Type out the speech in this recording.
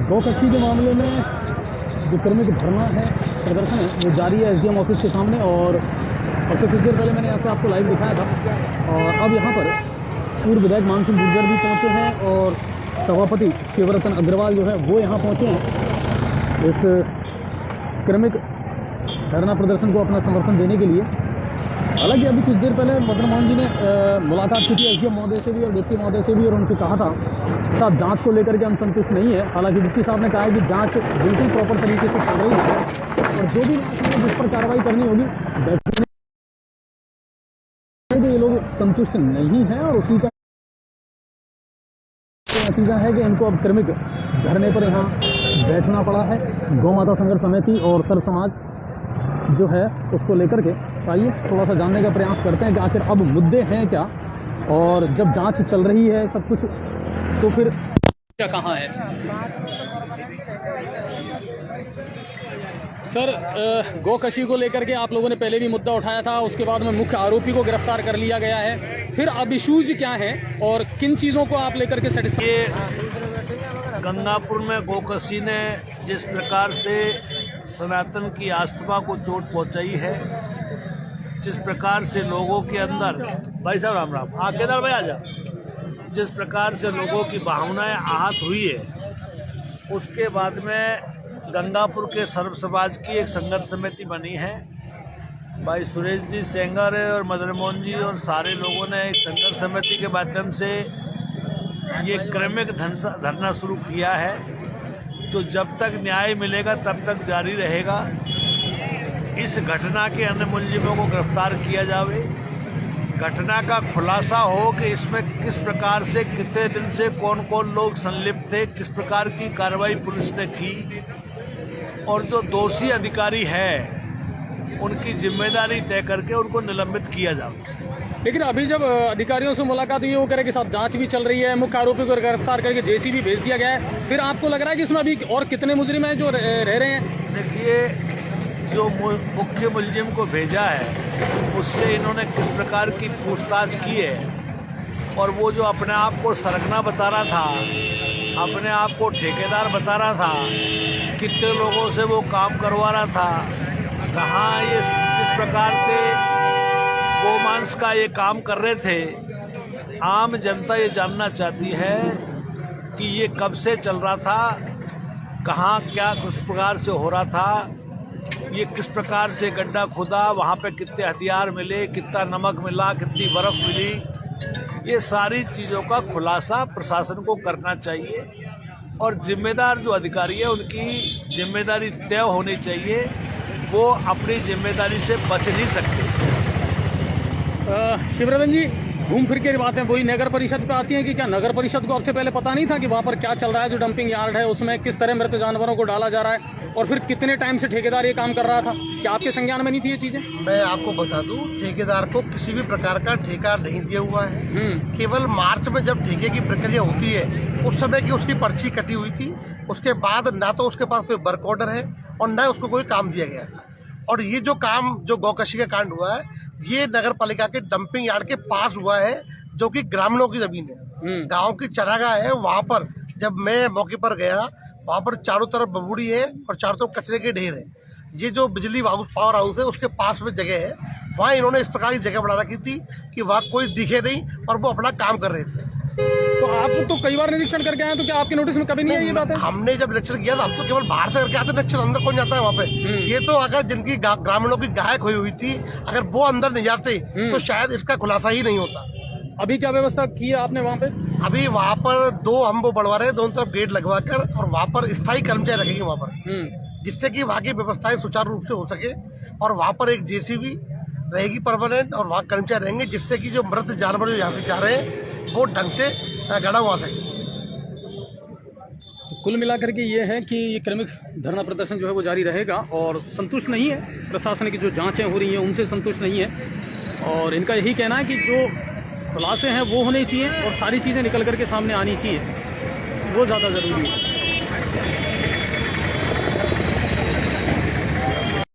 गौकशी के मामले में जो क्रमिक धरना है, प्रदर्शन है, वो जारी है एसडीएम ऑफिस के सामने। और कुछ देर पहले मैंने ऐसे आपको लाइव दिखाया था। और अब यहाँ पर पूर्व विधायक मानसिंह गुर्जर भी पहुँचे हैं और सभापति शिवरतन अग्रवाल जो है वो यहाँ पहुँचे हैं इस क्रमिक धरना प्रदर्शन को अपना समर्थन देने के लिए। हालांकि अभी कुछ देर पहले मदन मोहन जी ने मुलाकात की थी एसडीएम महोदय से भी और डिप्टी महोदय से भी, और उनसे कहा था साहब जांच को लेकर के हम संतुष्ट नहीं है। हालांकि डिप्टी साहब ने कहा है कि जांच बिल्कुल प्रॉपर तरीके से चल रही है और जो भी जिस पर कार्रवाई करनी होगी ये लोग संतुष्ट नहीं है। और उसी का नतीजा है कि इनको अब क्रमिक धरने पर यहाँ बैठना पड़ा है। गौ माता संघर्ष समिति और सर्व समाज जो है उसको लेकर के आइए थोड़ा सा जानने का प्रयास करते हैं कि आखिर अब मुद्दे हैं क्या, और जब जांच चल रही है सब कुछ तो फिर क्या कहाँ है। सर, गौकशी को लेकर के आप लोगों ने पहले भी मुद्दा उठाया था, उसके बाद में मुख्य आरोपी को गिरफ्तार कर लिया गया है, फिर अब इश्यूज क्या है और किन चीज़ों को आप लेकर के सेटिस्फाई। गंगापुर में गौकशी ने जिस प्रकार से सनातन की आस्था को चोट पहुंचाई है, जिस प्रकार से लोगों के अंदर, भाई साहब राम राम, हाँ केदार भाई आ जा, जिस प्रकार से लोगों की भावनाएं आहत हुई है, उसके बाद में गंगापुर के सर्व समाज की एक संघर्ष समिति बनी है। भाई सुरेश जी सेंगर और मदन मोहन जी और सारे लोगों ने एक संघर्ष समिति के माध्यम से ये क्रमिक धरना शुरू किया है, जो जब तक न्याय मिलेगा तब तक जारी रहेगा। इस घटना के अन्य मुलजिमों को गिरफ्तार किया जावे, घटना का खुलासा हो कि इसमें किस प्रकार से कितने दिन से कौन कौन लोग संलिप्त थे, किस प्रकार की कार्रवाई पुलिस ने की, और जो दोषी अधिकारी है उनकी जिम्मेदारी तय करके उनको निलंबित किया जाए। लेकिन अभी जब अधिकारियों से मुलाकात हुई, वो कह रहे कि साहब जांच भी चल रही है, मुख्य आरोपी को गिरफ्तार करके जेसीबी भेज दिया गया है, फिर आपको लग रहा है कि इसमें अभी और कितने मुजरिम हैं जो रह रहे हैं? देखिए, जो मुख्य मुलजिम को भेजा है उससे इन्होंने किस प्रकार की पूछताछ की है, और वो जो अपने आप को सरगना बता रहा था, अपने आप को ठेकेदार बता रहा था, कितने लोगों से वो काम करवा रहा था, कहाँ ये किस प्रकार से गोमांस का ये काम कर रहे थे। आम जनता ये जानना चाहती है कि ये कब से चल रहा था, कहाँ क्या किस प्रकार से हो रहा था, ये किस प्रकार से गड्ढा खुदा, वहाँ पे कितने हथियार मिले, कितना नमक मिला, कितनी बर्फ़ मिली, ये सारी चीज़ों का खुलासा प्रशासन को करना चाहिए। और जिम्मेदार जो अधिकारी है उनकी जिम्मेदारी तय होनी चाहिए, वो अपनी जिम्मेदारी से बच नहीं सकते। शिवरतन जी, घूम फिर के बातें वही नगर परिषद पे आती हैं कि क्या नगर परिषद को आपसे पहले पता नहीं था कि वहाँ पर क्या चल रहा है, जो डंपिंग यार्ड है उसमें किस तरह मृत जानवरों को डाला जा रहा है, और फिर कितने टाइम से ठेकेदार ये काम कर रहा था? क्या आपके संज्ञान में नहीं थी ये चीजें? मैं आपको बता दूं, ठेकेदार को किसी भी प्रकार का ठेका नहीं दिया हुआ है। केवल मार्च में जब ठेके की प्रक्रिया होती है उस समय की उसकी पर्ची कटी हुई थी, उसके बाद ना तो उसके पास कोई वर्क ऑर्डर है और न उसको कोई काम दिया गया था। और ये जो काम जो गौकशी का कांड हुआ है, ये नगर पालिका के डंपिंग यार्ड के पास हुआ है, जो कि ग्रामीणों की जमीन है, गांव की चरागाह है। वहां पर जब मैं मौके पर गया, वहां पर चारों तरफ बबूड़ी है और चारों तरफ कचरे के ढेर है। ये जो बिजली पावर हाउस है उसके पास में जगह है, वहाँ इन्होंने इस प्रकार की जगह बना रखी थी कि वहाँ कोई दिखे नहीं और वो अपना काम कर रहे थे। तो आप तो कई बार निरीक्षण करके आए, तो क्या आपके नोटिस में कभी नहीं आई ये बात है? हमने जब निरीक्षण किया तो हम तो केवल बाहर से करके आते, निरीक्षण अंदर कौन जाता है वहाँ पे। ये तो अगर जिनकी ग्रामीणों की गाय खोई हुई थी, अगर वो अंदर नहीं जाते तो शायद इसका खुलासा ही नहीं होता। अभी क्या व्यवस्था की है आपने वहाँ पे? अभी वहाँ पर दो हम वो बढ़वा रहे हैं, दोनों तरफ गेट लगवा कर, और वहाँ पर स्थायी कर्मचारी रखेंगे वहाँ पर, जिससे कि वहाँ की व्यवस्थाएं सुचारू रूप से हो सके। और वहाँ पर एक जेसीबी रहेगी परमानेंट, और वहाँ कर्मचारी रहेंगे, जिससे कि जो मृत जानवर जो यहाँ से जा रहे हैं वो ढंग से गड़ा हुआ सके। तो कुल मिलाकर के ये है कि ये क्रमिक धरना प्रदर्शन जो है वो जारी रहेगा, और संतुष्ट नहीं है प्रशासन की जो जांचें हो रही हैं उनसे संतुष्ट नहीं है, और इनका यही कहना है कि जो खुलासे हैं वो होने चाहिए और सारी चीज़ें निकल करके सामने आनी चाहिए, वो ज़्यादा ज़रूरी है।